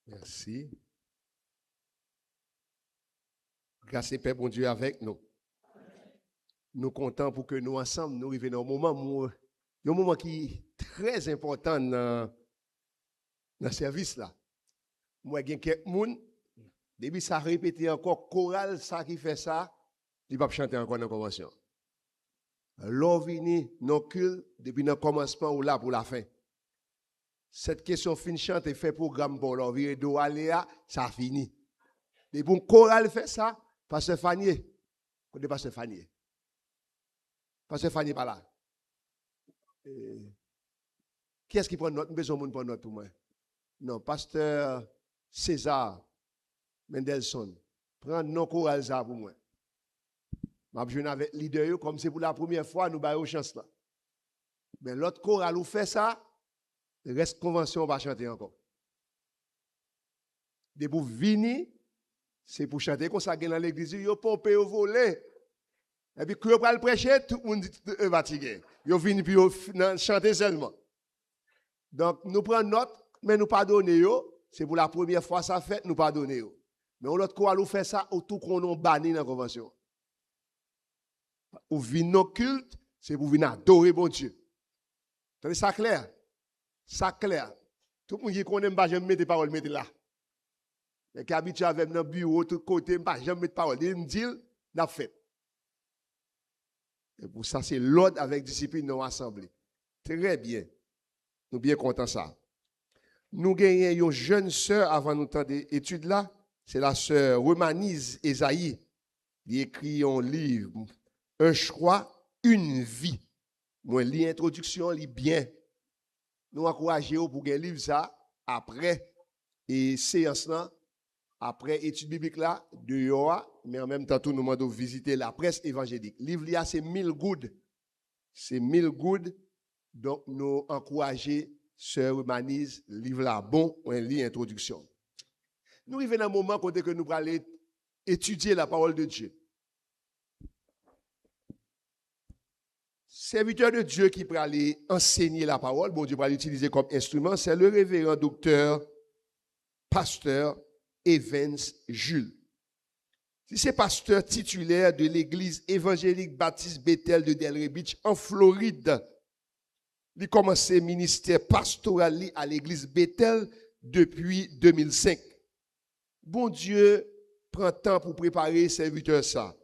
Merci. Grâce et paix, bon Dieu, avec nous. Nous comptons pour que nous ensemble, nous arrivions à un moment qui est très important dans le service là. Moi, il y a quelques personnes, depuis ça répété encore, chorale, ça qui fait ça, il ne va pas chanter encore dans la convention. L'on vient nos cultes depuis le commencement ou là pour la fin. Cette question fin chante et fait programme pour l'on vient de Aléa, ça finit. Et pour chorale fait ça, Pasteur Fanier. Côté Pasteur Fanier. Pasteur Fanier pas là. Qui est-ce qui prend note? Besoin de prendre note pour moi. Non, Pasteur César Mendelssohn. Prends non chorale ça pour moi. Je vais avec leader comme c'est pour la première fois nous avons chance là. Mais l'autre chorale ou fait ça, le reste convention va chanter encore. De pour venir, c'est pour chanter comme ça dans l'église, yo pompé au volet. Et puis quand on le prêcher, tout le monde dit fatigué. Yo vini puis chanter seulement. Donc nous prenons note, mais nous pardonnons yo, c'est pour la première fois ça fait, nous pardonnons yo. Mais l'autre chorale ou fait ça autour qu'on nous banni dans la convention. Ou venir nos cultes, c'est pour venir adorer bon Dieu. T'entendez ça clair? Ça clair. Tout le monde qui connaît pas, j'aime mettre des paroles, mettez là. Les qui habituent avec dans bureau, tout côté, pas j'aime mettre paroles. Ils me disent, n'a fait. Et pour ça, c'est l'ordre avec discipline dans l'assemblée. Très bien. Nous bien contents ça. Nous gagnons une jeune sœur avant nous temps d'études là. C'est la sœur Romanise Esaïe. Il écrit un livre. Un choix, une vie. Moi, l'introduction, lit bien. Nous encourageons pour gagner livre ça après et séance là, après étude biblique là, mais en même temps, tout nous demandons visiter la presse évangélique. Livre là, c'est 1000 good. C'est 1000 good. Donc, nous encourageons Sœur Manise, livre là, bon, un lit introduction. Nous arrivons à un moment côté que nous allons étudier la parole de Dieu. Serviteur de Dieu qui peut aller enseigner la parole, bon Dieu va l'utiliser comme instrument, c'est le révérend docteur, pasteur Evans Jules. C'est pasteur titulaire de l'église évangélique baptiste Bethel de Delray Beach en Floride. Il a commencé ministère pastoral à l'église Bethel depuis 2005. Bon Dieu prend temps pour préparer serviteur ça.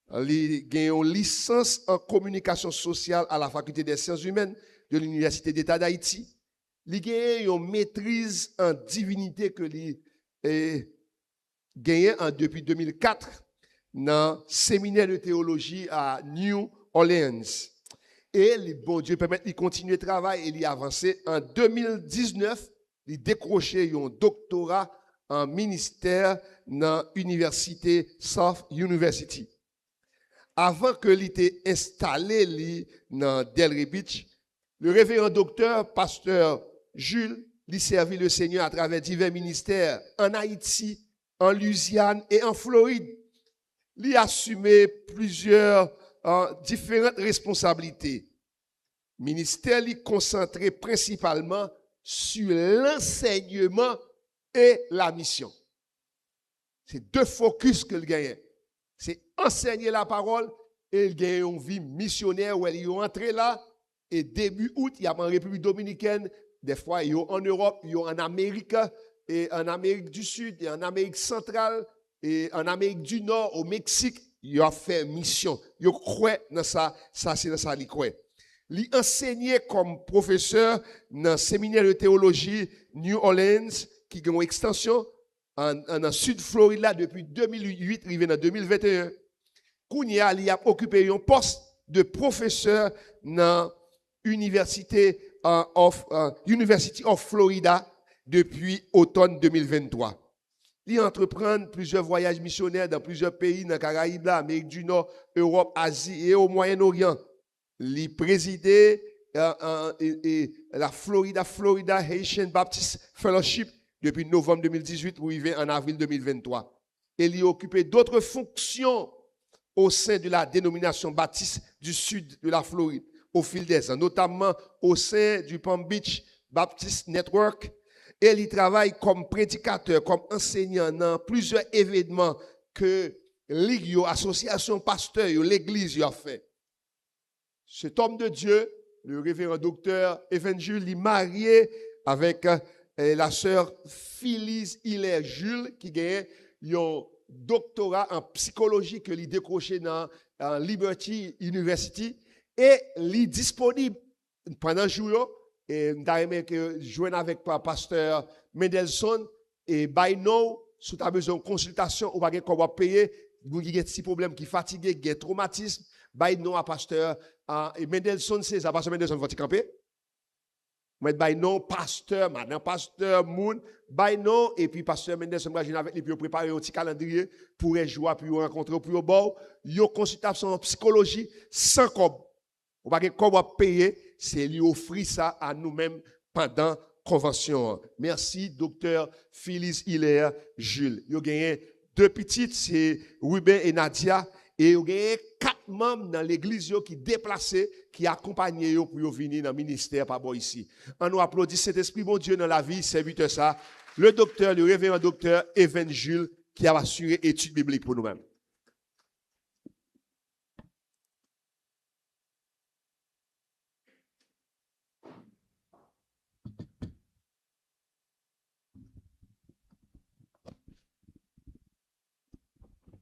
Il a une licence en communication sociale à la faculté des sciences humaines de l'Université d'État d'Haïti. Il a une maîtrise en divinité que il a gagné depuis 2004 dans le séminaire de théologie à New Orleans. Et le bon Dieu permet de continuer le travail et il a avancé. En 2019, il a décroché un doctorat en ministère dans l'Université South University. Avant que l'ité installé dans Delray Beach, le révérend docteur, pasteur Jules, lui servit le Seigneur à travers divers ministères en Haïti, en Louisiane et en Floride. Il a assumé plusieurs différentes responsabilités. Ministère lui concentré principalement sur l'enseignement et la mission. C'est deux focus que le gagne. C'est enseigner la parole et il gagne une vie missionnaire où il est entré là et début août, il y a en République dominicaine, des fois il y a en Europe, il y a en Amérique et en Amérique du Sud et en Amérique centrale et en Amérique du Nord, au Mexique, il a fait mission. Il croit dans ça, c'est dans ça qu'il croit. Il enseignait comme professeur dans le séminaire de théologie New Orleans qui a une extension en Sud Floride là depuis 2008 arrivé en 2021. Kounia il a occupé un poste de professeur dans University of Florida depuis automne 2023. Il entreprend plusieurs voyages missionnaires dans plusieurs pays dans les Caraïbes, Amérique du Nord, Europe, Asie et au Moyen-Orient. Il présidait la Florida Haitian Baptist Fellowship depuis novembre 2018 pour arriver en avril 2023. Et il a occupé d'autres fonctions au sein de la dénomination baptiste du sud de la Floride au fil des ans, notamment au sein du Palm Beach Baptist Network Et il travaille comme prédicateur, comme enseignant dans plusieurs événements que Ligue, association pasteur, l'église a fait. Cet homme de Dieu, le révérend docteur Evan Jules, il est marié avec la sœur Phyllis Hilaire Jules, qui a un doctorat en psychologie que lui décroché dans Liberty University. Et il est disponible pendant le jour. Et nous avons joué avec le pasteur Mendelssohn. Et by now, si tu as besoin de consultation, ou pas qu'on va payer, vous avez des petits problèmes qui fatiguent, des traumatismes, by now, pasteur Mendelssohn, c'est ça, pasteur Mendelssohn, va-t-il camper? Mais by now, pasteur, madame, pasteur Moon, by now, et puis pasteur Mendelssohn, avec lui, puis préparer un petit calendrier pour jouer, puis rencontrer, puis au bord, il y a une consultation en psychologie sans cob. Ou pas qu'on va payer, c'est lui offrir ça à nous-mêmes pendant la convention. Merci, docteur Phyllis Hilaire Jules. Il y a gagné 2 petites, c'est Ruben et Nadia. Et il y a gagné 4 membres dans l'église qui déplacés, qui accompagnent pour venir dans le ministère par ici. On nous applaudit cet esprit, bon Dieu, dans la vie, serviteur ça. Le révérend docteur Evan Jules, qui a assuré études bibliques pour nous-mêmes.